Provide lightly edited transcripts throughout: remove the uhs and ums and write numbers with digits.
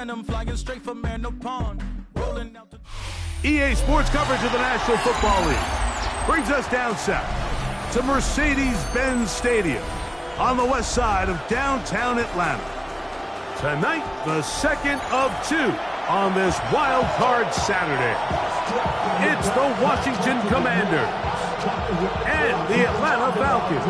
denim, flying straight from Manor Pond. Rolling out the EA Sports coverage of the National Football League brings us down south to Mercedes-Benz Stadium on the west side of downtown Atlanta. Tonight, the second of two on this wild card Saturday. It's the Washington Commanders and the Atlanta Falcons.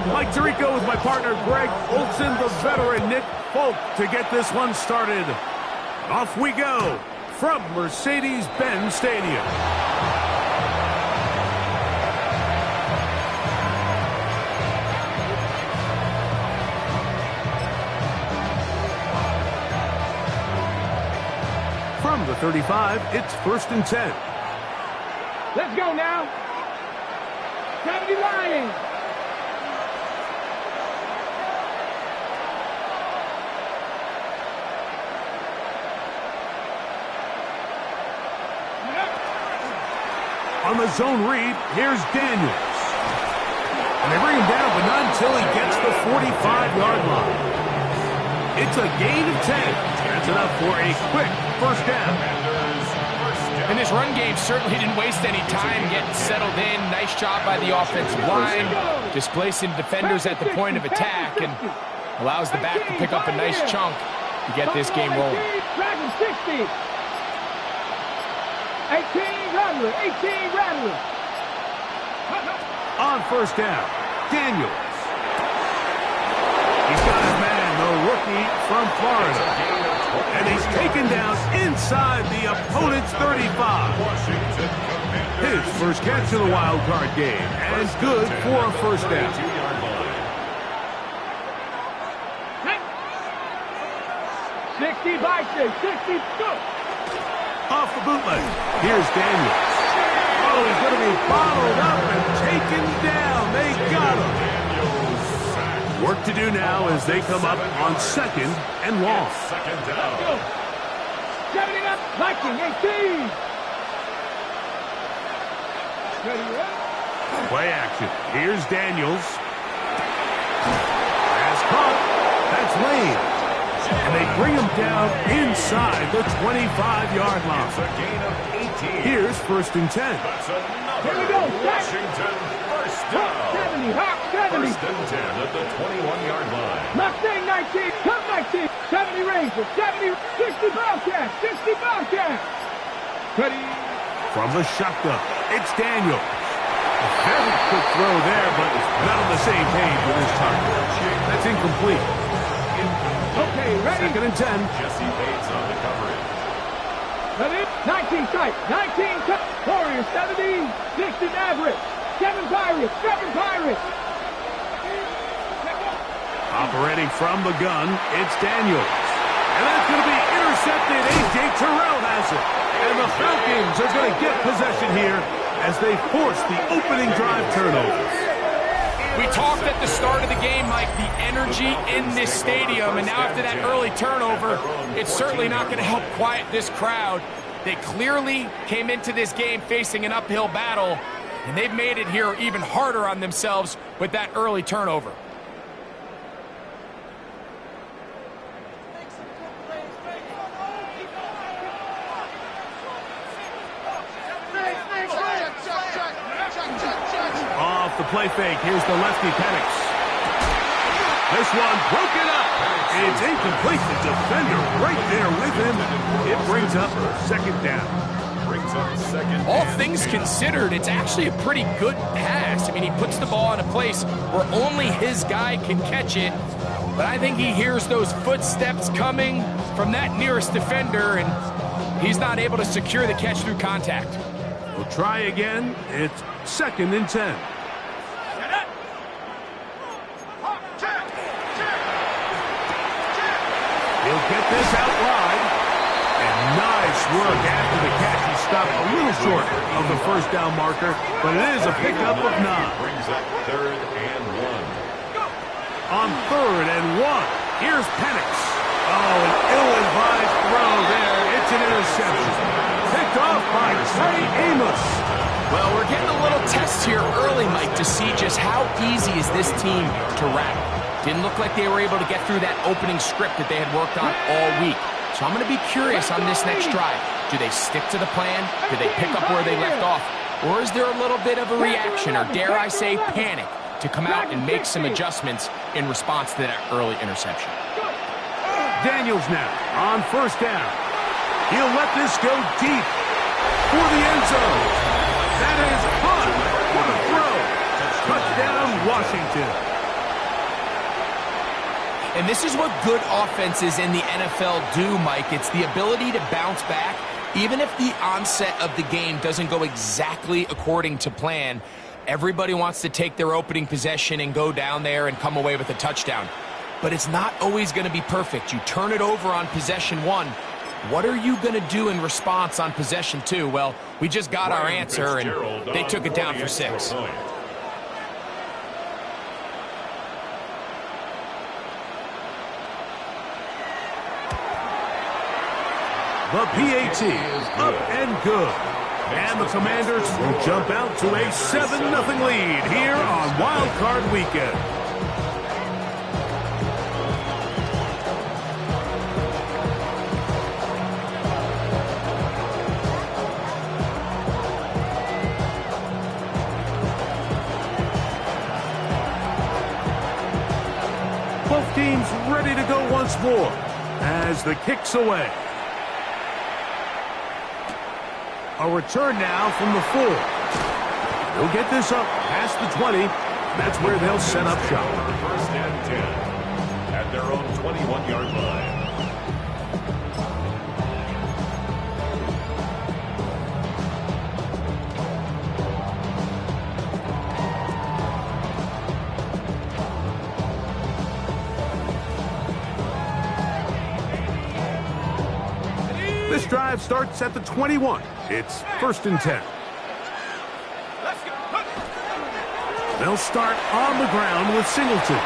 Mike Tirico with my partner Greg Olson, the veteran Nick Folk to get this one started. Off we go from Mercedes-Benz Stadium. From the 35, it's 1st and 10. Let's go now. 70 Lions. On the zone read, here's Daniels. And they bring him down, but not until he gets the 45-yard line. It's a gain of 10. That's enough for a quick first down. And this run game certainly didn't waste any time getting settled in. Nice job by the offensive line, displacing defenders at the point of attack, and allows the back to pick up a nice chunk to get this game rolling. 60. 18 Rattler, 18 Rattler. On first down, Daniels. He's got his man, the rookie from Florida. And he's taken down inside the opponent's 35. His first catch of the wild card game, and good for a first down. 60 by 6, 60, go. Off the bootleg, here's Daniels. Oh, he's going to be bottled up and taken down. They got him. Work to do now as they come up on 2nd and long. Let's go. 70 up, Viking, 18. Ready, up. Play action. Here's Daniels. Pass caught. That's Lane. And they bring him down inside the 25-yard line. Here's 1st and 10. Here we go. Washington, first down. 70, Hawk 70. 1st and 10 at the 21-yard line. Mustang 19, Cup 19, 70 Ranger, 70, 60 Bobcat, 60 Bobcat. Ready. From the shotgun, it's Daniels. A very quick throw there, but not on the same page with his target. That's incomplete. Okay, ready. 2nd and 10. Jesse Bates on the coverage. Ready? 19 tight, 19 tight. Warriors 70, 60 Maverick, 7 Pirates, 7 Pirates. Operating from the gun, it's Daniels. And that's going to be intercepted. A.J. Terrell has it. And the Falcons are going to get possession here as they force the opening drive turnover. We talked at the start of the game, Mike, the energy in this stadium, and now after that early turnover, it's certainly not going to help quiet this crowd. They clearly came into this game facing an uphill battle, and they've made it here even harder on themselves with that early turnover. Off the play fake, here's the lefty Penix. This one broken up. It's incomplete. The defender right there with him. It brings up 2nd down. Brings up 2nd. All things considered, it's actually a pretty good pass. I mean, he puts the ball in a place where only his guy can catch it. But I think he hears those footsteps coming from that nearest defender, and he's not able to secure the catch through contact. We'll try again. It's 2nd and 10. He'll get this out wide. And nice work after the catch. He stopped a little short of the first down marker, but it is a pickup of 9. Brings up 3rd and 1. on 3rd and 1. Here's Penix. Oh, an ill-advised throw there. It's an interception. Picked off by Trey Amos. Well, we're getting a little test here early, Mike, to see just how easy is this team to rattle. Didn't look like they were able to get through that opening script that they had worked on all week. So I'm going to be curious on this next drive. Do they stick to the plan? Do they pick up where they left off? Or is there a little bit of a reaction, or dare I say panic, to come out and make some adjustments in response to that early interception? Daniels now on 1st down. He'll let this go deep for the end zone. That is Hunt for the throw. Touchdown, Washington. And this is what good offenses in the NFL do, Mike. It's the ability to bounce back. Even if the onset of the game doesn't go exactly according to plan, everybody wants to take their opening possession and go down there and come away with a touchdown. But it's not always going to be perfect. You turn it over on possession 1. What are you going to do in response on possession 2? Well, we just got our answer, and they took it down for 6. The PAT is up and good. And the Commanders will jump out to a 7-0 lead here on Wild Card Weekend. Both teams ready to go once more as the kick's away. A return now from the 4. They'll get this up past the 20. That's where they'll set up shop. 1st and 10 at their own 21-yard line. This drive starts at the 21. It's 1st and 10. They'll start on the ground with Singleton.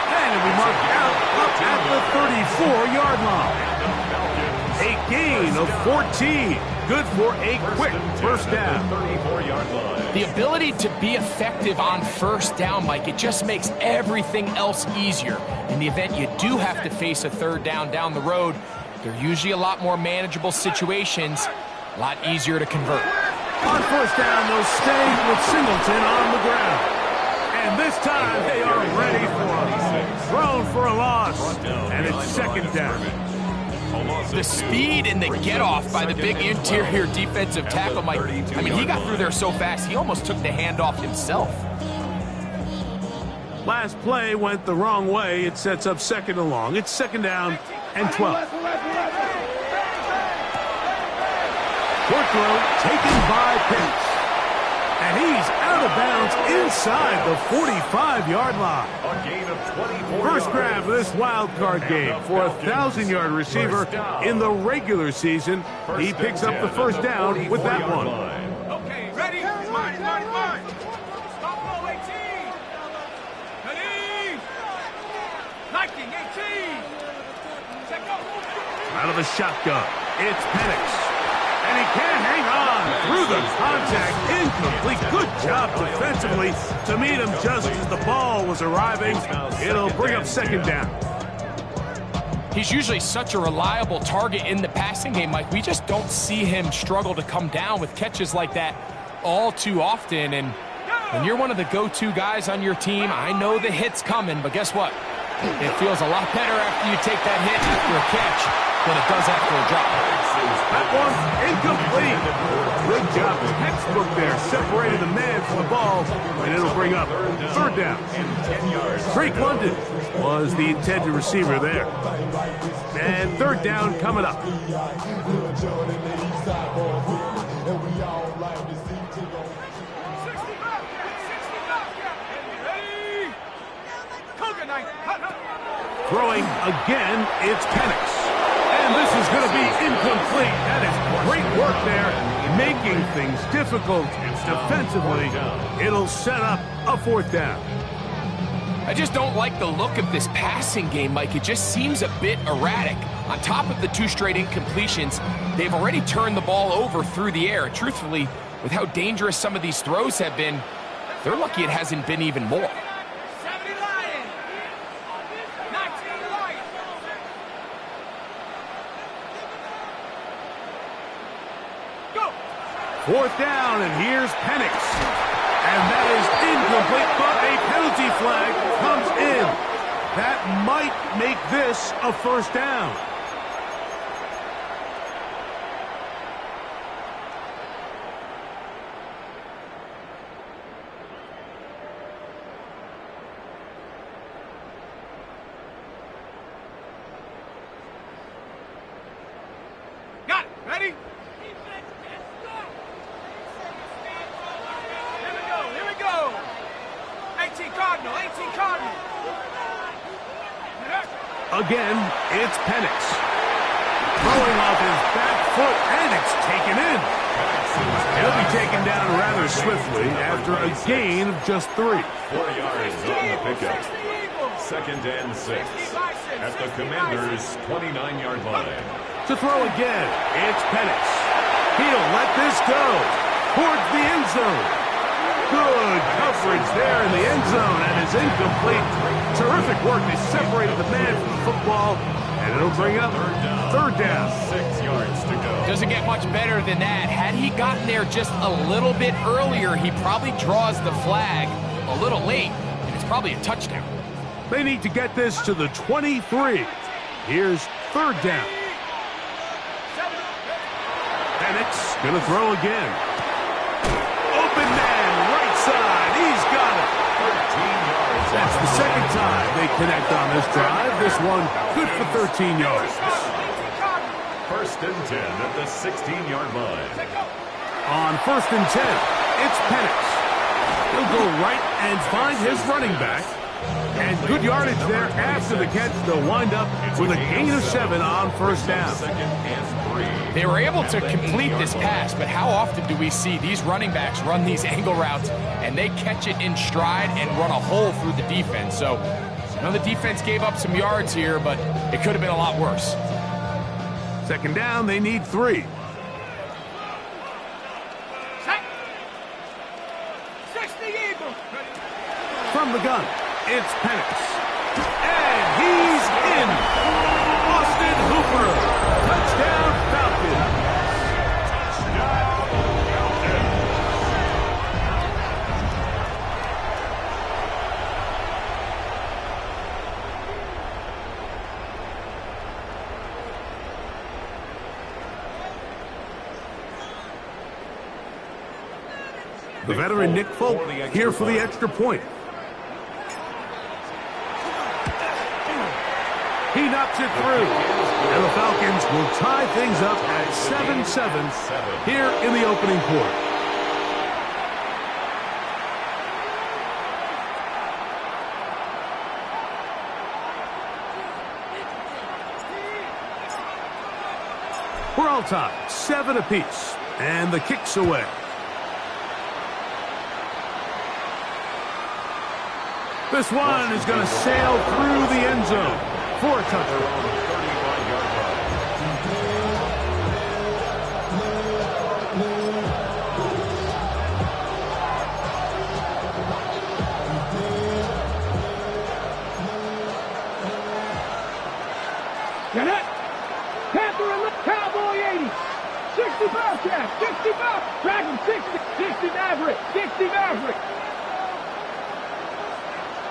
And it'll be marked out up at the 34-yard line. A gain of 14. Good for a quick 1st down. 34-yard line. The ability to be effective on 1st down, Mike, it just makes everything else easier. In the event you do have to face a 3rd down the road, they're usually a lot more manageable situations, a lot easier to convert. On 1st down, they'll stay with Singleton on the ground. And this time, they are ready for it. Thrown for a loss. And it's 2nd down. The speed and the get-off by the big interior defensive tackle, Mike. I mean, he got through there so fast, he almost took the handoff himself. Last play went the wrong way. It sets up 2nd and long. It's 2nd down and 12. Short throw taken by Penix. And he's out of bounds inside the 45-yard line. A gain of 24 First yards. grab of this wild card game for a 1,000-yard receiver in the regular season. He picks up the 1st down with that one. Okay, ready? Mine. Stop, 18. Ready? 19, 18. Check go. Out of the shotgun, it's Penix. And he can't hang on through the contact. Incomplete. Good job defensively to meet him just as the ball was arriving. It'll bring up 2nd down. He's usually such a reliable target in the passing game, Mike. We just don't see him struggle to come down with catches like that all too often. And when you're one of the go-to guys on your team, I know the hit's coming, but guess what? It feels a lot better after you take that hit after a catch than it does after a drop. That one incomplete. Good job. Textbook there. Separated the man from the ball, and it'll bring up 3rd down. Drake London was the intended receiver there. And 3rd down coming up. Throwing again, it's Penix. And this is going to be incomplete. That is great work there, making things difficult defensively. It'll set up a 4th down. I just don't like the look of this passing game, Mike. It just seems a bit erratic. On top of the 2 straight incompletions, they've already turned the ball over through the air. Truthfully, with how dangerous some of these throws have been, they're lucky it hasn't been even more. 70 Lions. 19 Lions. Go. 4th down, and here's Penix. And that is incomplete, but a penalty flag comes in. That might make this a 1st down. Got it. Ready? Here we go. 18 Cardinal, 18 Cardinal. Again, it's Penix. Throwing off his back foot, and it's taken in. He'll be taken down rather swiftly after a gain of just 3. 4 yards on the pickup. 2nd and 6 at the Commanders' 29-yard line. To throw again, it's Penix. He'll let this go towards the end zone. Good coverage there in the end zone, and it's incomplete. Terrific work. They separated the man from the football, and it'll bring up 3rd down. 6 yards to go. Doesn't get much better than that. Had he gotten there just a little bit earlier, he probably draws the flag a little late, and it's probably a touchdown. They need to get this to the 23. Here's 3rd down. Penix going to throw again. Open man, right side. He's got it. 13 yards. That's the 2nd time they connect on this drive. This one good for 13 yards. 1st and 10 at the 16-yard line. On 1st and 10, it's Penix. He'll go right and find his running back. And good yardage there after the catch. They'll wind up with a gain of 7 on 1st down. 2nd and 3. They were able to complete this pass, but how often do we see these running backs run these angle routes and they catch it in stride and run a hole through the defense? So, the defense gave up some yards here, but it could have been a lot worse. 2nd down, they need 3. From the gun, it's Penix. And he's in. Austin Hooper. Touchdown, Falcons. The veteran Nick Folk here for the extra point. He knocks it through. And the Falcons will tie things up at 7-7 here in the opening quarter. We're all tied, 7 apiece, and the kick's away. This one is going to sail through the end zone for a touchdown. Gannett, Panther and Cowboy 80, 60 Bobcat, 60 Bob, Dragon 60 Maverick, 60 Maverick.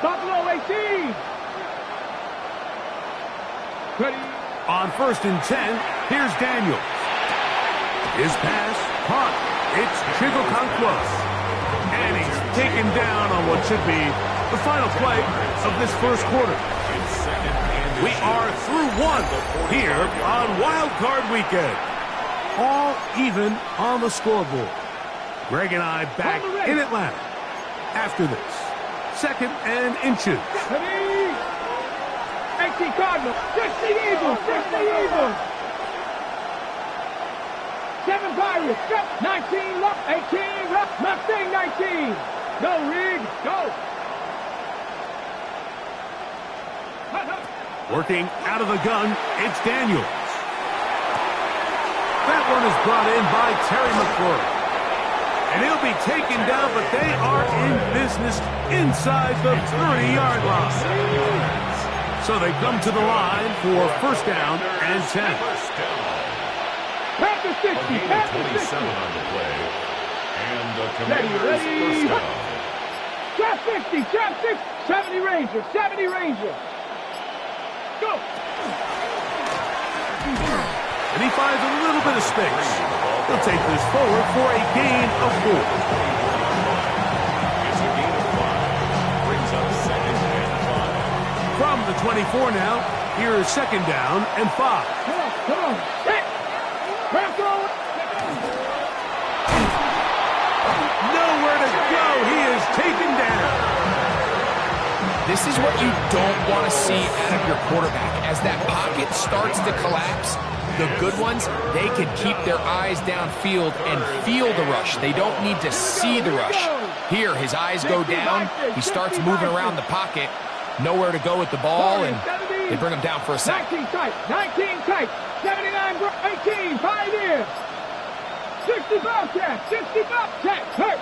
Buffalo 18. Ready. On 1st and 10, here's Daniels. His pass, caught. It's Chigokonkwo. And he's taken down on what should be the final play of this first quarter. We are through 1 here on Wild Card Weekend. All even on the scoreboard. Greg and I back in Atlanta after this. 2nd and inches. 18 Cardinals, 60 Eagles, 60 Eagles. 7 Pirates, 19 Luck, 18 Luck, Mustang 19. Go, Reed, go. Working out of the gun, it's Daniels. That one is brought in by Terry McLaurin. And he'll be taken down, but they are in business inside the 30-yard line. So they come to the line for first down and 10. Pass the 60, pass the 60. 27 on the play. And the Commanders first down. Trap 60, trap 60. 70 Ranger, 70 Ranger. Go. And he finds a little bit of space. He'll take this forward for a gain of 4. It's a gain of 5. Brings up second and 5. From the 24 now, here is second down and 5. Come on. Hit. Crack throw. Nowhere to go. He is taken down. This is what you don't want to see out of your quarterback. As that pocket starts to collapse, the good ones, they can keep their eyes downfield and feel the rush. They don't need to see the rush. Here, his eyes go down. He starts moving around the pocket. Nowhere to go with the ball, and they bring him down for a sack. 19 tight, 19 tight, 79, 18, 5 in. 60 Bobcat, 60 Bobcat, hurt.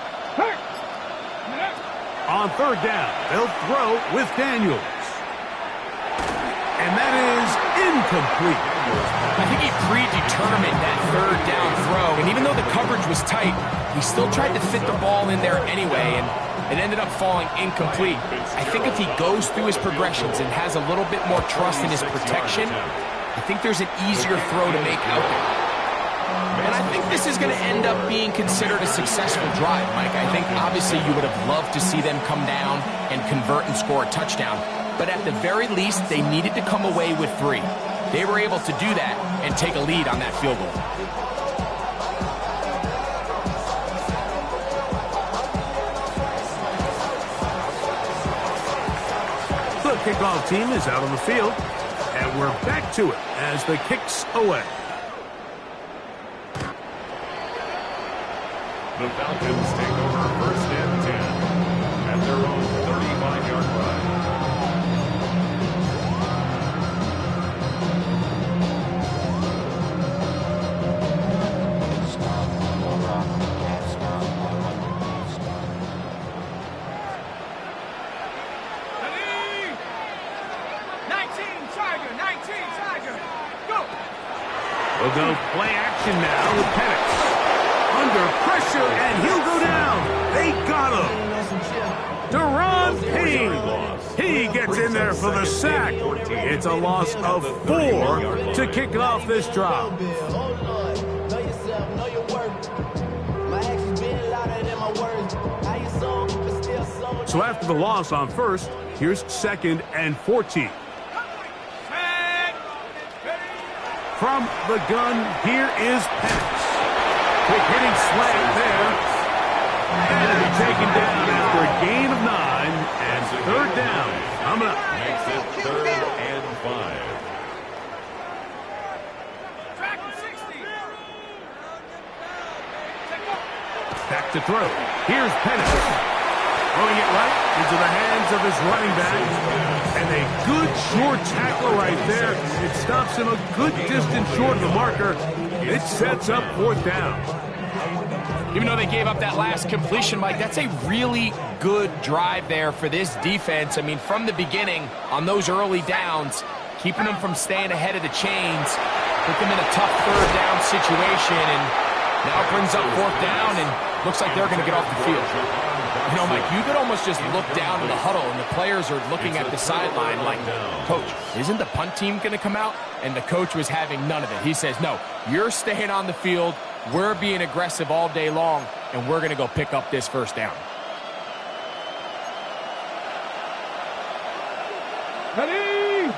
On third down, they'll throw with Daniels. And that is incomplete. I think he predetermined that third down throw, and even though the coverage was tight, he still tried to fit the ball in there anyway, and it ended up falling incomplete. I think if he goes through his progressions and has a little bit more trust in his protection, I think there's an easier throw to make out there. And I think this is going to end up being considered a successful drive, Mike. I think obviously you would have loved to see them come down and convert and score a touchdown. But at the very least, they needed to come away with 3. They were able to do that and take a lead on that field goal. The kickoff team is out on the field, and we're back to it as the kick's away. The Falcons take over first and 10 at their own 35-yard line. We'll go play action now with Penix. Under pressure, and he'll go down. They got him. Deron Payne. He gets in there for the sack. It's a loss of 4 to kick off this drive. So after the loss on first, here's second and 14. From the gun, here is Penix. Quick hitting slant there. And taken down after a gain of 9. And third down coming up. Makes it 3rd and 5. Back to throw. Here's Penix. Throwing it right into the hands of his running back. And a good short tackle right there. It stops him a good distance short of the marker. It sets up fourth down. Even though they gave up that last completion, Mike, that's a really good drive there for this defense. I mean, from the beginning, on those early downs, keeping them from staying ahead of the chains, put them in a tough third down situation, and now it brings up fourth down, and looks like they're going to get off the field. You know, Mike, you could almost just look down in the huddle, and the players are looking at the sideline like, Coach, isn't the punt team going to come out? And the coach was having none of it. He says, no, you're staying on the field. We're being aggressive all day long, and we're going to go pick up this first down. Ready?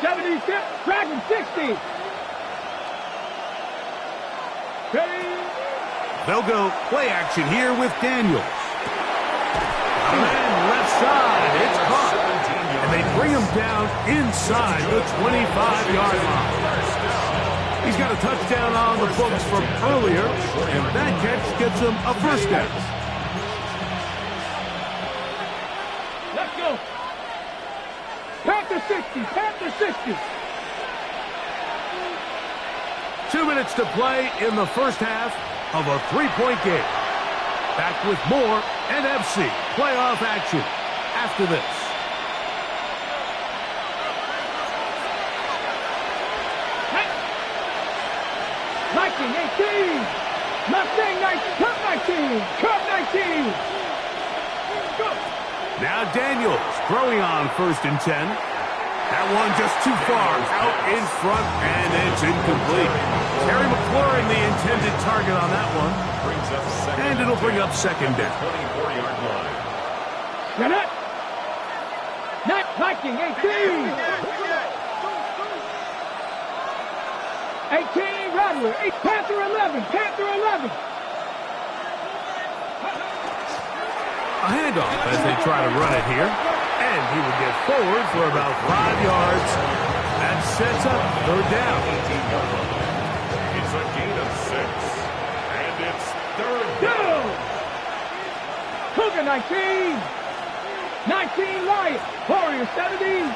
76, Dragon 60. Ready? They'll go play action here with Daniels. And left side, it's caught. And they bring him down inside the 25-yard line. He's got a touchdown on the books from earlier, and that catch gets him a first down. Let's go. Panther 60, Panther 60. 2 minutes to play in the first half of a three-point game. Back with more NFC playoff action after this. Viking 18. Mustang 19. Cub 19. Cub 19. Go. Now Daniels throwing on 1st and 10. That one just too far out in front, and it's incomplete. Terry McLaurin, the intended target on that one. And it'll bring up 2nd down. 24-yard line. Get it. Not Viking 18. 18, Rattler. Panther 11. Panther 11. A handoff as they try to run it here. And he will get forward for about 5 yards. That sets up 3rd down. It's a gain of 6. And it's 3rd down. Cougar 19. 19, Lions. Warrior 70.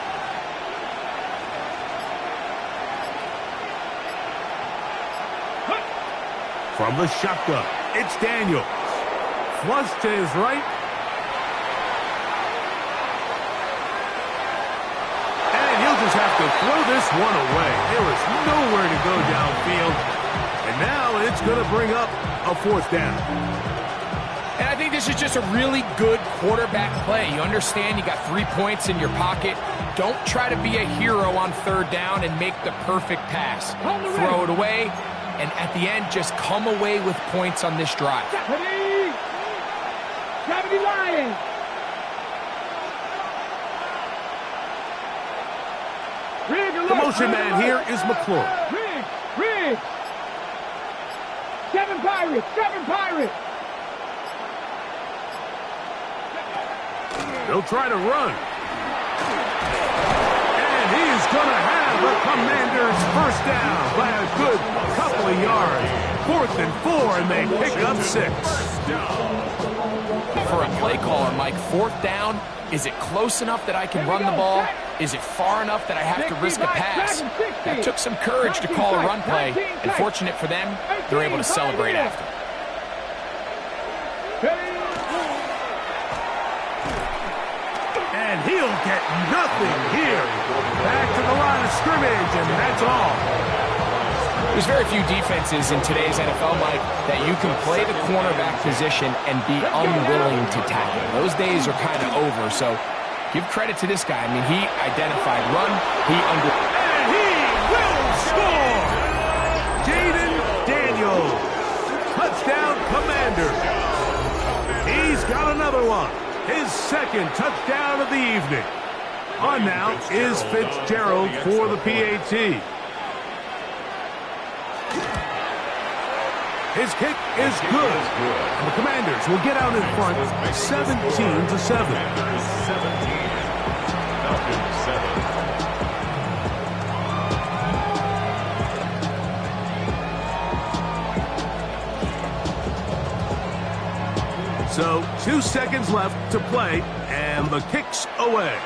From the shotgun, it's Daniels. Flush to his right. And he'll just have to throw this one away. There is nowhere to go downfield. And now it's going to bring up a 4th down. And I think this is just a really good quarterback play. You understand you got 3 points in your pocket. Don't try to be a hero on 3rd down and make the perfect pass. Throw it away, and at the end, just come away with points on this drive. 70 Lions. The motion man here is McLaurin. Riggs. 7 Pirates. 7 Pirates. They'll try to run. And he's going to have the Commanders' 1st down by a good couple of yards. 4th and 4, and they pick up 6. For a play caller, Mike, 4th down, is it close enough that I can run the ball? Is it far enough that I have to risk a pass? That took some courage to call a run play, and fortunate for them, they're able to celebrate after. And he'll get nothing here. Back to the line of scrimmage, and that's all. There's very few defenses in today's NFL, Mike, that you can play the cornerback position and be unwilling to tackle. Those days are kind of over, so give credit to this guy. I mean, he identified run, And he will score! Jayden Daniels. Touchdown, Commanders. He's got another one. His 2nd touchdown of the evening. On now is Fitzgerald for the PAT. His kick is good. And the Commanders will get out in front 17-7. 17. Falcons 7. So 2 seconds left to play, and the kick's away.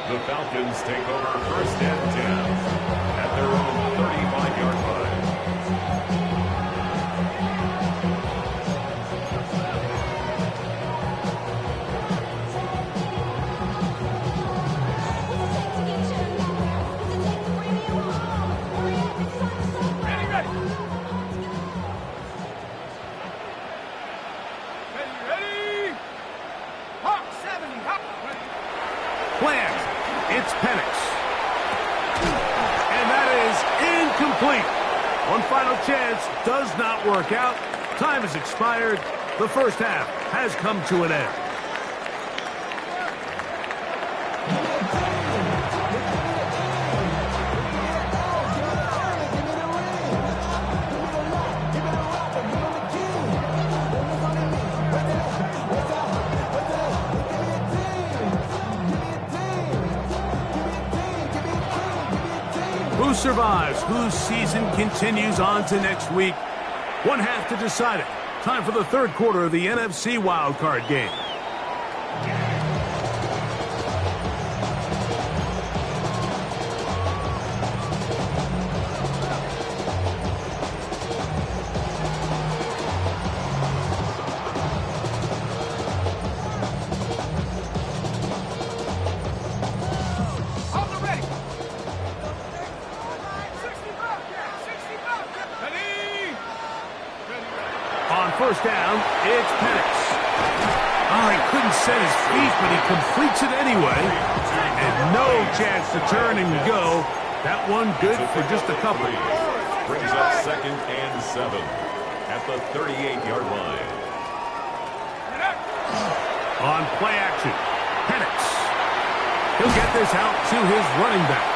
The Falcons take over 1st and 10 at their own 35-yard line. Plans. It's Penix. And that is incomplete. One final chance does not work out. Time has expired. The first half has come to an end. Who survives? Whose season continues on to next week? One half to decide it. Time for the 3rd quarter of the NFC wildcard game. first down, it's Penix. Oh, he couldn't set his feet, but he completes it anyway. And no chance to turn and go. That one good for just a couple. Brings up 2nd and 7 at the 38-yard line. On play action, Penix. He'll get this out to his running back.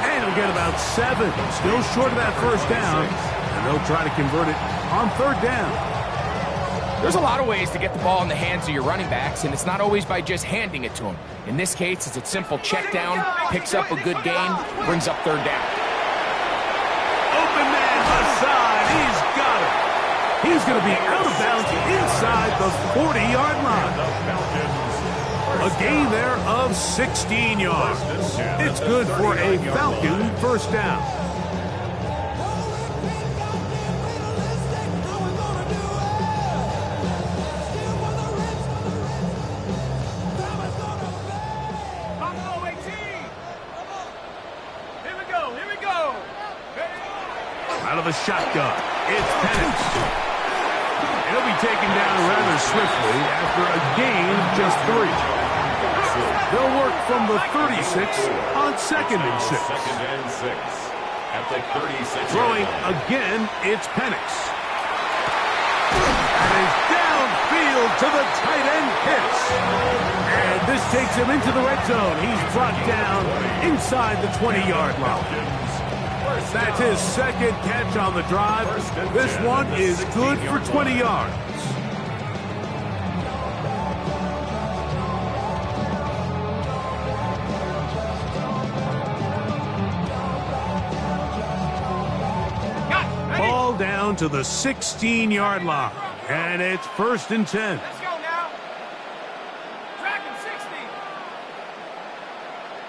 And he'll get about 7. Still short of that first down. And they'll try to convert it on 3rd down. There's a lot of ways to get the ball in the hands of your running backs, and it's not always by just handing it to them. In this case, it's a simple check down, picks up a good gain, brings up 3rd down. Open man left side. He's got it. He's going to be out of bounds inside the 40-yard line. A gain there of 16 yards. It's good for a Falcon first down. Out of the shotgun, it's Penix. He'll be taken down rather swiftly after a gain of just 3. They'll work from the 36 on 2nd and 6. 2nd and 6 at the 36. Throwing again, it's Penix. And is downfield to the tight end Pitts. And this takes him into the red zone. He's brought down inside the 20-yard line. That's his 2nd catch on the drive. This one is good for 20 yards. Ball down to the 16-yard line. And it's 1st and 10. Let's go now. Track him 60.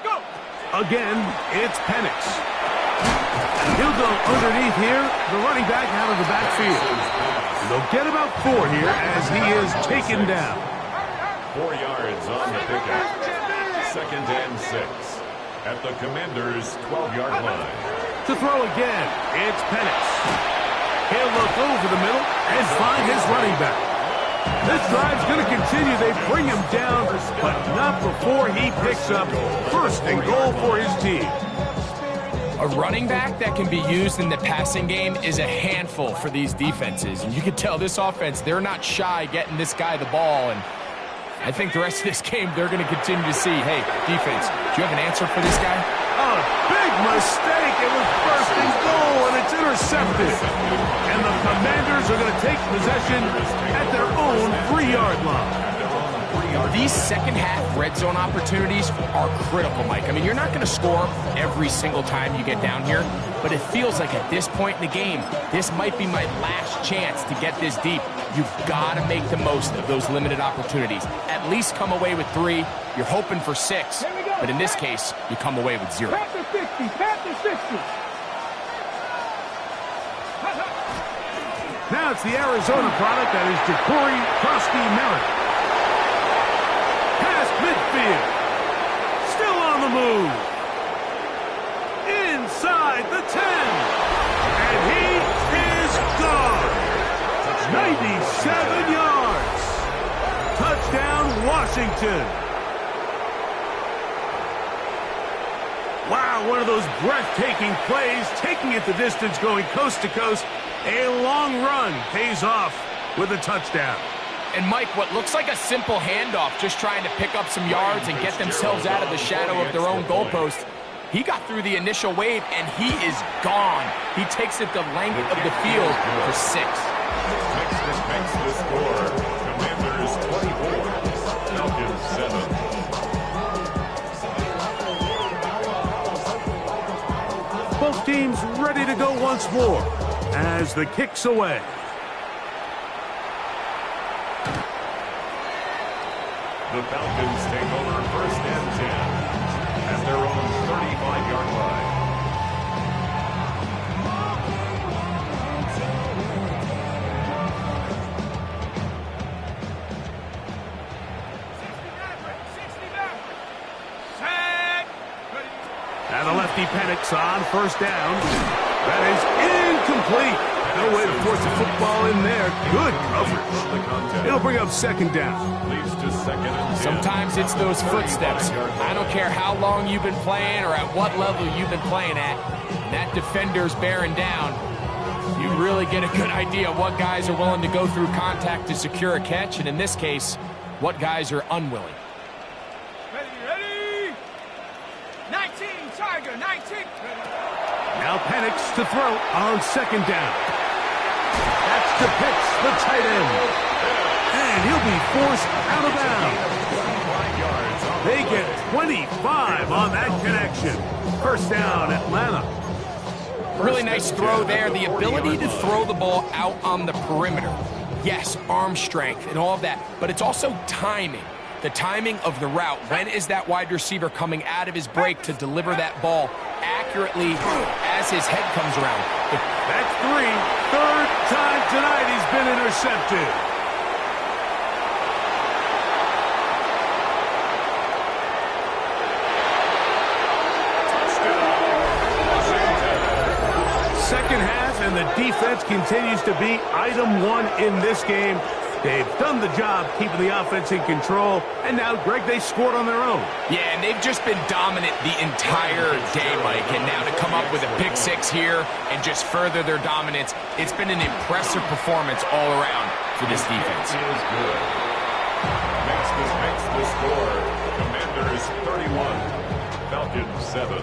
Go. Again, it's Penix. He'll go underneath here, the running back out of the backfield. They'll get about 4 here as he is taken down. 4 yards on the pickup. 2nd and 6 at the Commanders' 12-yard line. To throw again, it's Penix. He'll look over the middle and find his running back. This drive's going to continue. They bring him down, but not before he picks up 1st and goal for his team. A running back that can be used in the passing game is a handful for these defenses. And you can tell this offense, they're not shy getting this guy the ball. And I think the rest of this game, they're going to continue to see, hey, defense, do you have an answer for this guy? A big mistake. It was 1st and goal, and it's intercepted. And the Commanders are going to take possession at their own 3-yard line. These second-half red zone opportunities are critical, Mike. I mean, you're not going to score every single time you get down here, but it feels like at this point in the game, this might be my last chance to get this deep. You've got to make the most of those limited opportunities. At least come away with 3. You're hoping for 6, but in this case, you come away with 0. Panther 60. Panther 60. Now it's the Arizona product that is Ja'Cory Krosky-Merritt. Past midfield. Still on the move. Inside the 10. And he is gone. 97 yards. Touchdown, Washington. Wow, one of those breathtaking plays, taking it the distance, going coast to coast. A long run pays off with a touchdown. And Mike, what looks like a simple handoff, just trying to pick up some yards and get themselves out of the shadow of their own goalpost. He got through the initial wave, and he is gone. He takes it the length of the field for 6. Makes the score. Commanders 24, Falcons 7. Both teams ready to go once more as the kick's away. The Falcons take over 1st and 10 at their own 35-yard line. Now the lefty Penix on 1st down. That is incomplete. No way to force the football in there. Good coverage. It'll bring up second down. Leads to second and 10. Sometimes it's those footsteps. I don't care how long you've been playing or at what level you've been playing at. And that defender's bearing down. You really get a good idea of what guys are willing to go through contact to secure a catch, and in this case, what guys are unwilling. Ready? 19, Tiger, 19. Now Penix to throw on second down. That's to Pitts, the tight end. And he'll be forced out of bounds. They get 25 on that connection. First down, Atlanta. Really nice throw there. The ability to throw the ball out on the perimeter. Yes, arm strength and all of that, but it's also timing. The timing of the route. When is that wide receiver coming out of his break to deliver that ball accurately as his head comes around? That's three. Third time tonight he's been intercepted. Second half, and the defense continues to be item one in this game. They've done the job keeping the offense in control, and now, Greg, they scored on their own. Yeah, and they've just been dominant the entire day, Mike, and now to come up with a pick six here and just further their dominance, it's been an impressive performance all around for this defense. Is good. Makes the score. Commanders 31, Falcons 7.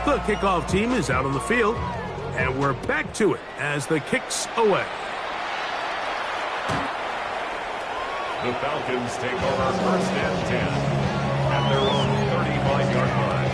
The kickoff team is out on the field, and we're back to it as the kick's away. The Falcons take over first and 10 at their own 35-yard line.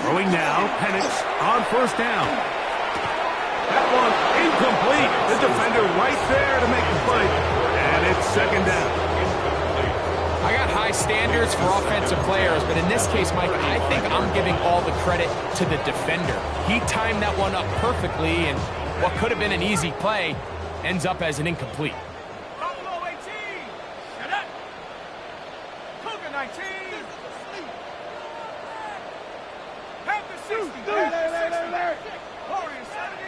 Throwing now, Penix on first down. That one incomplete. The defender right there to make the play. And it's second down. I got high standards for offensive players, but in this case, Mike, I think I'm giving all the credit to the defender. He timed that one up perfectly, and what could have been an easy play ends up as an incomplete. Buffalo 18. Shut up. Cougar 19. Panther 60. Panther 60. Warriors 70.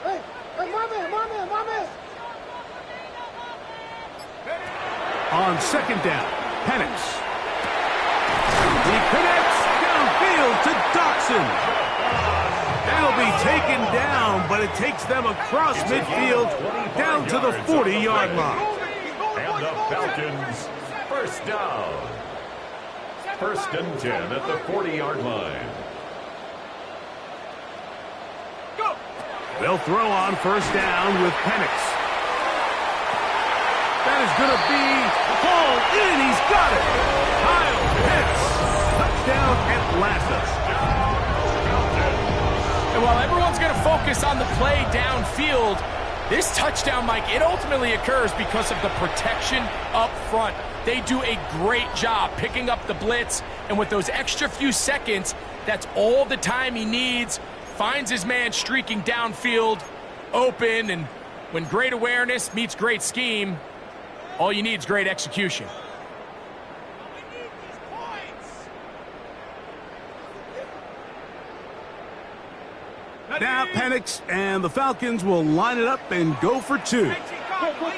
Hey, my man. On second down, Penix. He connects downfield to Dotson. They'll be taken down, but it takes them across midfield down to the 40-yard line. And the Falcons, first down. First and 10 at the 40-yard line. Go. They'll throw on first down with Penix. That is going to be hauled in. He's got it. Kyle Pitts. Touchdown, Atlanta. And while everyone's going to focus on the play downfield, this touchdown, Mike, it ultimately occurs because of the protection up front. They do a great job picking up the blitz, and with those extra few seconds, that's all the time he needs. Finds his man streaking downfield, open, and when great awareness meets great scheme, all you need is great execution. Now Penix and the Falcons will line it up and go for two. The Falcons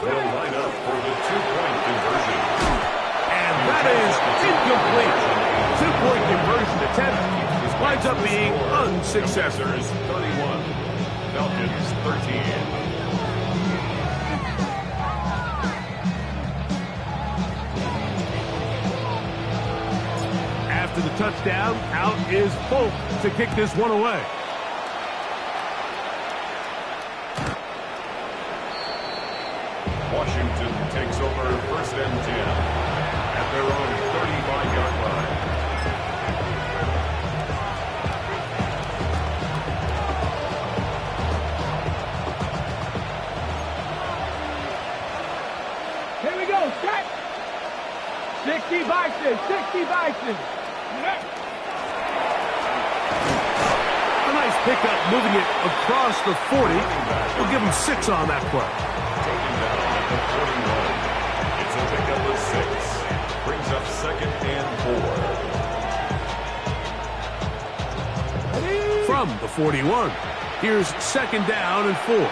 will line up for the two-point conversion. And that is incomplete. Two-point conversion attempt winds up being unsuccessful. Commanders 31, Falcons 13. After the touchdown, out is Folk to kick this one away. Washington takes over first and 10 at their own 35-yard line. Here we go. pickup moving it across the 40. We'll give him 6 on that play. Taken down at the 41. It's a pickup of 6. Brings up 2nd and 4. From the 41, here's 2nd down and 4.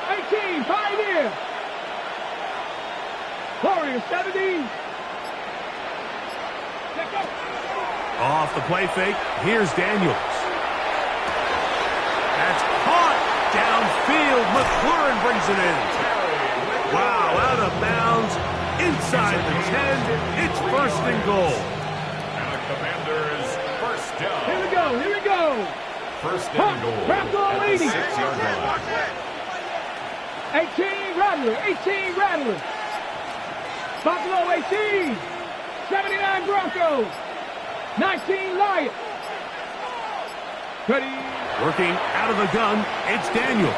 18, Pioneer. Warriors 70. Off the play fake, here's Daniels. That's caught downfield. McLaurin brings it in. Wow, out of bounds, inside the 10. It's 1st and goal. And the Commanders first down. Here we go. 1st and goal Grab goal, at the 80. 6-yard line. 18 Rattler. Buffalo 18. 79 Broncos. 19 Lions. Ready. Working out of the gun, it's Daniels.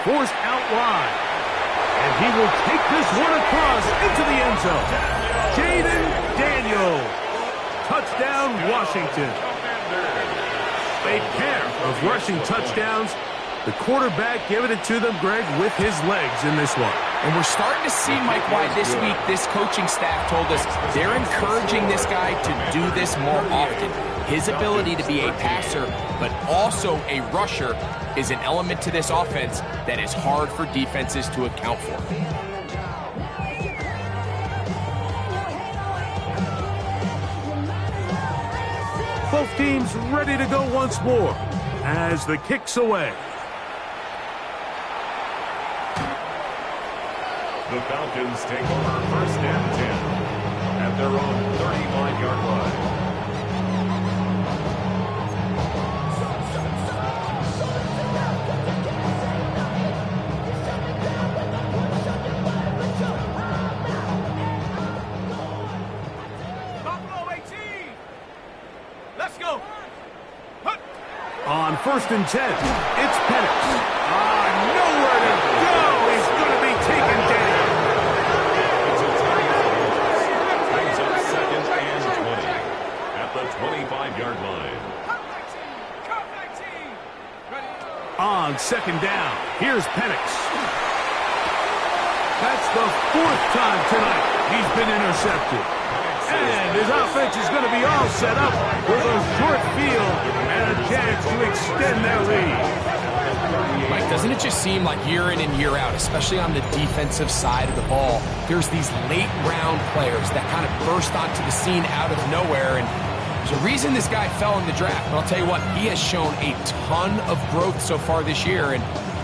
Forced out wide. And he will take this one across into the end zone. Jaden Daniels. Touchdown, Washington. A pair of rushing touchdowns. The quarterback giving it to them, Greg, with his legs in this one. And we're starting to see, Mike, why this week this coaching staff told us they're encouraging this guy to do this more often. His ability to be a passer, but also a rusher, is an element to this offense that is hard for defenses to account for. Both teams ready to go once more as the kick's away. The Falcons take over 1st and 10 at their own 35-yard line. Buffalo 18. Let's go. On 1st and 10, it's Penix. Nowhere to go. He's going to be taken down. Brings up 2nd and 20 at the 25-yard line. On 2nd down, here's Penix. That's the 4th time tonight he's been intercepted. And his offense is going to be all set up with a short field and a chance to extend their lead. Mike, doesn't it just seem like year in and year out, especially on the defensive side of the ball, there's these late-round players that kind of burst onto the scene out of nowhere, and there's a reason this guy fell in the draft. But I'll tell you what, he has shown a ton of growth so far this year, and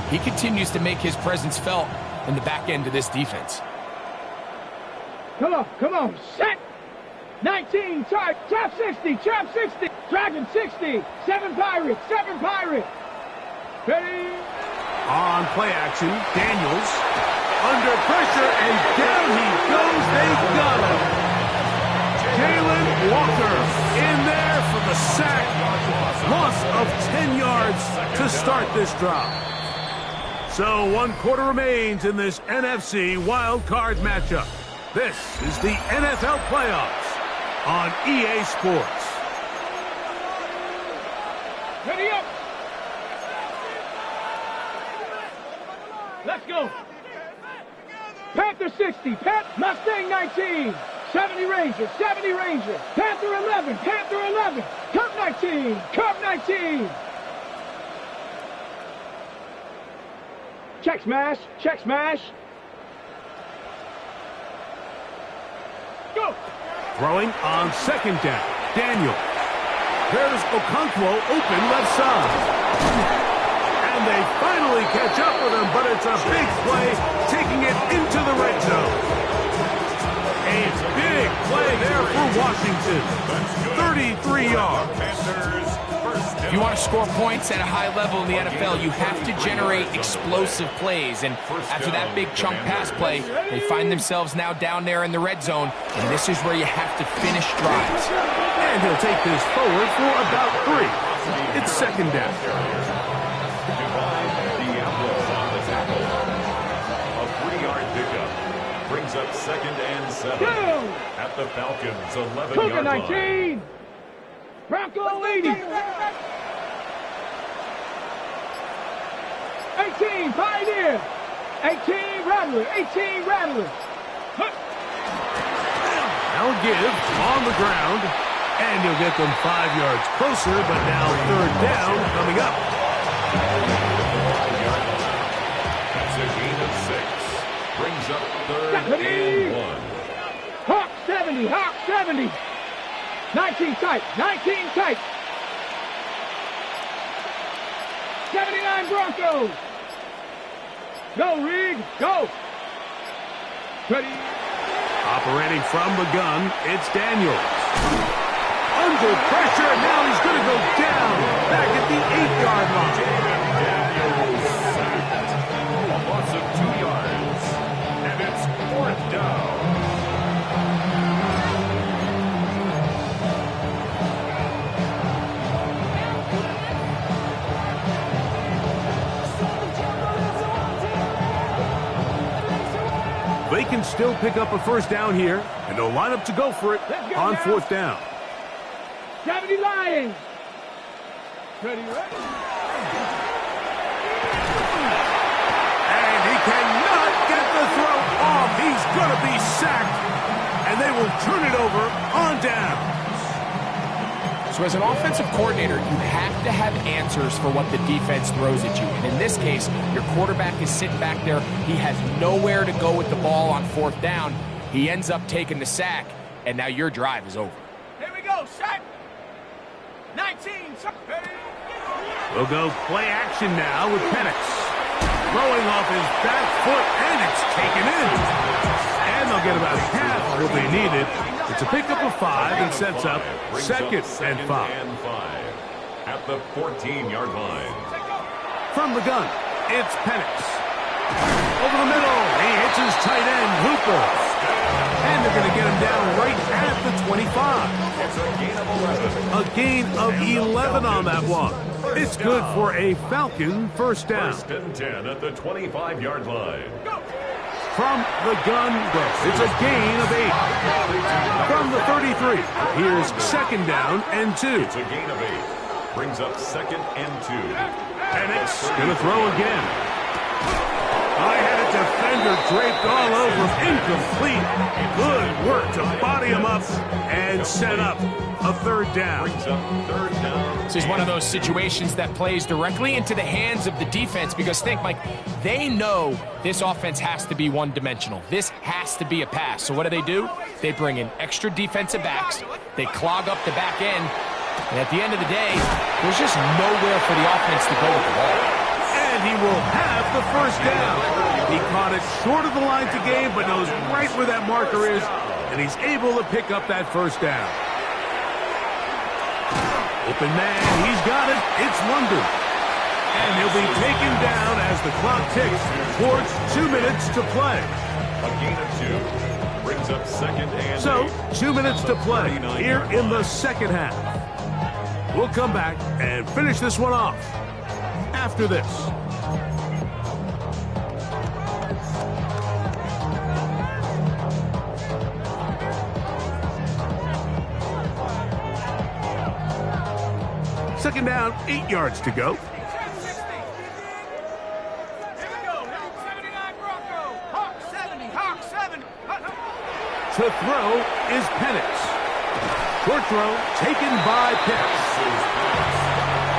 he continues to make his presence felt in the back end of this defense. Come on. Set. 19, trap 60, Dragon 60, 7 Pirates. Ready? On play action, Daniels under pressure, and down he goes. They got him. Jalen Walker in there for the sack. Loss of 10 yards to start this drive. So 1 quarter remains in this NFC wild card matchup. This is the NFL playoffs on EA Sports. Ready up. Let's go. Panther 60, Mustang 19, 70 Ranger, Panther 11, Cub 19. Check smash. Go. Throwing on 2nd down, Daniel. There's Okonkwo open left side. And they finally catch up with him, but it's a big play, taking it into the red zone. A big play there for Washington. 33 yards. If you want to score points at a high level in the NFL, you have to generate explosive plays. And after that big chunk pass play, they find themselves now down there in the red zone. And this is where you have to finish drives. And he'll take this forward for about 3. It's 2nd down. A 3-yard pickup brings up 2nd and 7 at the Falcons' 11-yard line. Bronco leading. 18, Pioneer. 18, Rattler. 18, Rattler. Now give on the ground, and you'll get them 5 yards closer, but now third down coming up. That's a gain of 6. Brings up third and 1. Hawk 70, Hawk 70. 19 tight, 19 tight. 79 Broncos. Go, Reed, go. Ready. Operating from the gun, it's Daniels. Under pressure, now he's going to go down, back at the 8-yard line. Daniels sacked. A loss of 2 yards. And it's 4th down. They can still pick up a first down here, and they'll line up to go for it on 4th down. 70 Lions. Ready, ready. And he cannot get the throw off. He's going to be sacked, and they will turn it over on down. So as an offensive coordinator, you have to have answers for what the defense throws at you. And in this case, your quarterback is sitting back there. He has nowhere to go with the ball on 4th down. He ends up taking the sack, and now your drive is over. Here we go, set. 19, We'll go play action now with Penix. Throwing off his back foot, and it's taken in. And they'll get about half what they needed. It's a pickup of 5 and sets up 2nd and 5. At the 14-yard line. From the gun, it's Penix. Over the middle, he hits his tight end, Hooper. And they're going to get him down right at the 25. It's a gain of 11. A gain of 11 on that one. It's good for a Falcon first down. 1st and 10 at the 25-yard line. From the gun, it's a gain of 8. From the 33, here's 2nd down and 2. It's a gain of 8. Brings up 2nd and 2. Penix going to throw again. I had a defender draped all over him. Incomplete. Good work to body him up and set up a 3rd down. Brings up 3rd down. This is one of those situations that plays directly into the hands of the defense because think, Mike, they know this offense has to be one-dimensional. This has to be a pass. So what do? They bring in extra defensive backs. They clog up the back end. And at the end of the day, there's just nowhere for the offense to go with the ball. And he will have the first down. He caught it short of the line to gain, but knows right where that marker is, and he's able to pick up that first down. Open man, he's got it. It's London. And he'll be taken down as the clock ticks towards 2 minutes to play. A gain of 2. Brings up 2nd and 8. So, 2 minutes to play here in the second half. We'll come back and finish this one off after this. Second down, 8 yards to go. 10-60. Here we go. 79 Bronco. Hawk 70. Hawk 70. To throw is Penix. Short throw taken by Penix.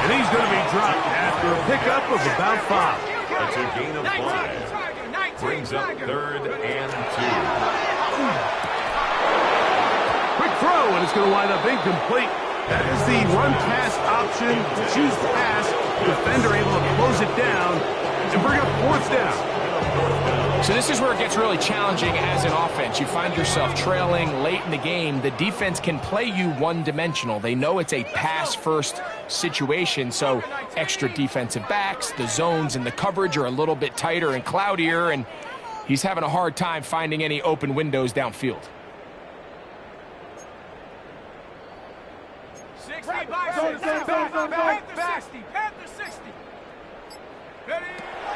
And he's going to be dropped after a pickup of about 5. That's a gain of 5. Brings up 3rd and 2. Quick throw, and it's going to wind up incomplete. That is the run-pass option. Choose pass. Defender able to close it down and bring up 4th down. So this is where it gets really challenging as an offense. You find yourself trailing late in the game. The defense can play you one-dimensional. They know it's a pass-first situation, so extra defensive backs, the zones and the coverage are a little bit tighter and cloudier, and he's having a hard time finding any open windows downfield. 60 by 60. Panther 60. Panther 60. Ready?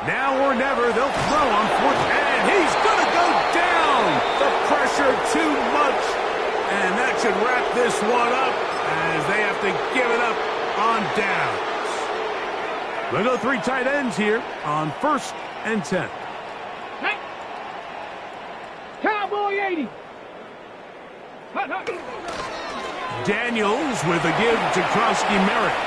Now or never, they'll throw on 4th, and he's going to go down. The pressure too much, and that should wrap this one up. as they have to give it up on downs. We'll go 3 tight ends here on 1st and 10. Cowboy 80. Daniels with a give to Krosky-Merritt.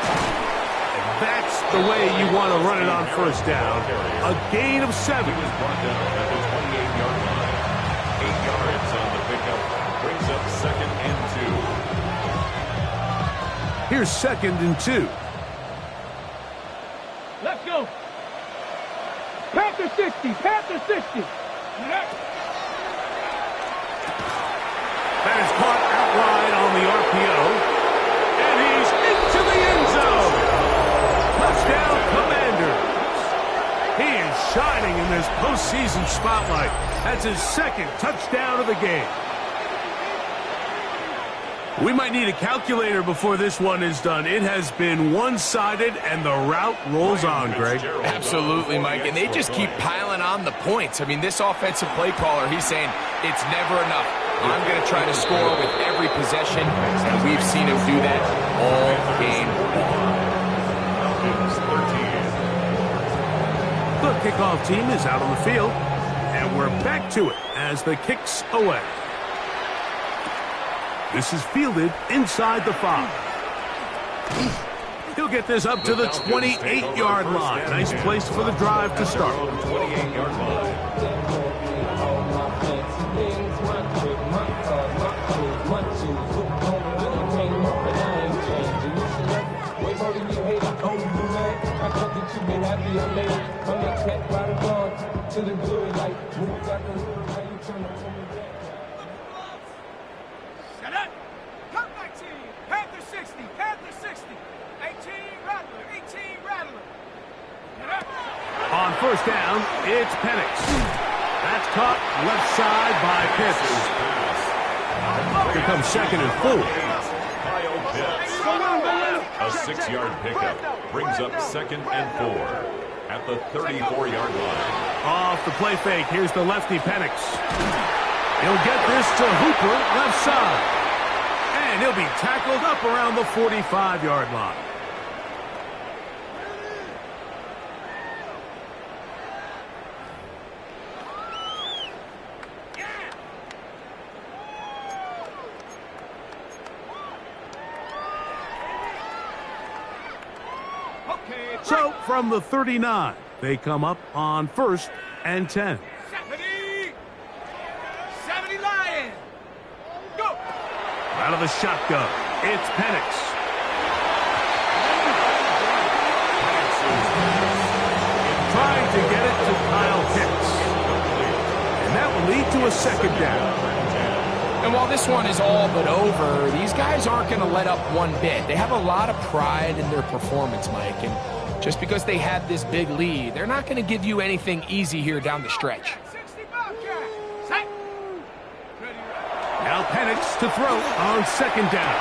That's the way you want to run it on 1st down. A gain of 7. He was brought down at the 28-yard line. 8 yards on the pickup. Brings up 2nd and 2. Here's 2nd and 2. Let's go. Panther 60. Panther 60. That is caught out wide on the RPO. And he's into the end zone. Touchdown, Commanders. He is shining in this postseason spotlight. That's his 2nd touchdown of the game. We might need a calculator before this one is done. It has been one-sided, and the route rolls on, Greg. Absolutely, Mike, and they just keep piling on the points. I mean, this offensive play caller, he's saying it's never enough. I'm going to try to score with every possession, and we've seen him do that all game long. The kickoff team is out on the field, and we're back to it as the kick's away. This is fielded inside the 5. He'll get this up to the 28-yard line. Nice place for the drive to start. 28-yard line. Set up. Come 19. Panther 60. Panther 60. 18 Rattler. 18 Rattler. On 1st down, it's Penix. That's caught left side by Pitts. Here comes 2nd and 4. Kyle Pitts. A 6-yard pickup brings up 2nd and 4 at the 34-yard line. Off the play fake, here's the lefty Penix. He'll get this to Hooper, left side. And he'll be tackled up around the 45-yard line. So, from the 39, they come up on 1st and 10. 70 Lions. Go. Out of the shotgun, it's Penix. Trying to get it to Kyle Pitts. And that will lead to a 2nd down. And while this one is all but over, these guys aren't going to let up one bit. They have a lot of pride in their performance, Mike. And just because they had this big lead, they're not going to give you anything easy here down the stretch. 60 Bobcat. Set. Now Penix to throw on 2nd down.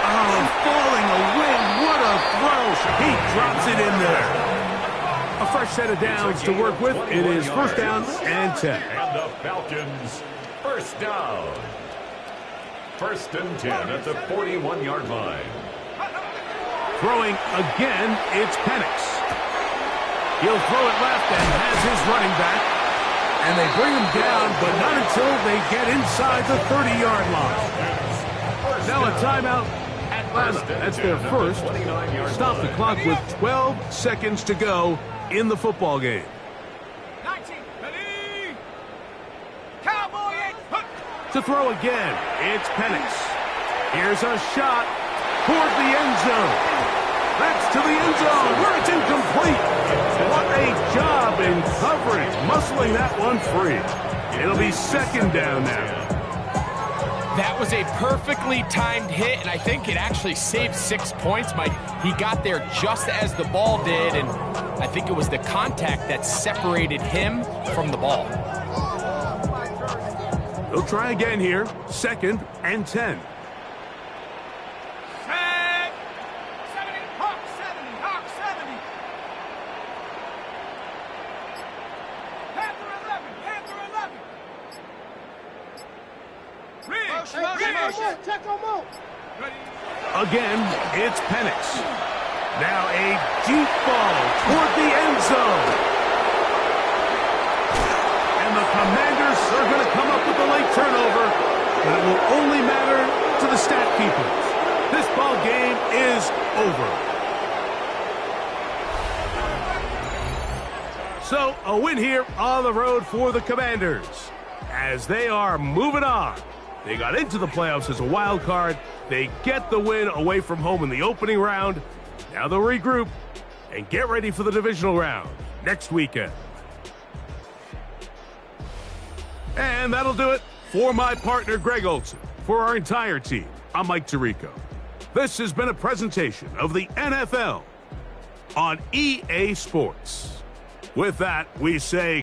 Oh, falling away. What a throw. He drops it in there. A fresh set of downs to work with. It is 1st down and 10. And the Falcons, 1st down. 1st and 10 at the 41-yard line. Throwing again, it's Penix. He'll throw it left and has his running back. And they bring him down, but not until they get inside the 30-yard line. Now a timeout, Atlanta. That's their first. Stop the clock with 12 seconds to go in the football game. 19. Ready. Cowboy 8. To throw again, it's Penix. Here's a shot toward the end zone. That's to the end zone where it's incomplete. What a job in coverage, muscling that one free. It'll be 2nd down now. That was a perfectly timed hit, and I think it actually saved 6 points, Mike. He got there just as the ball did, and I think it was the contact that separated him from the ball. They'll try again here. 2nd and 10. Set. 70. Hawk 70. Hawk 70. Panther 11. Panther 11. Ridge. Hey, check on Mo. Again, it's Penix. Now a deep ball toward the end zone. And the Commanders are going to come up with a late turnover, but it will only matter to the stat keepers. This ball game is over. So, a win here on the road for the Commanders as they are moving on. They got into the playoffs as a wild card. They get the win away from home in the opening round. Now they'll regroup and get ready for the divisional round next weekend. And that'll do it for my partner, Greg Olson. For our entire team, I'm Mike Tirico. This has been a presentation of the NFL on EA Sports. With that, we say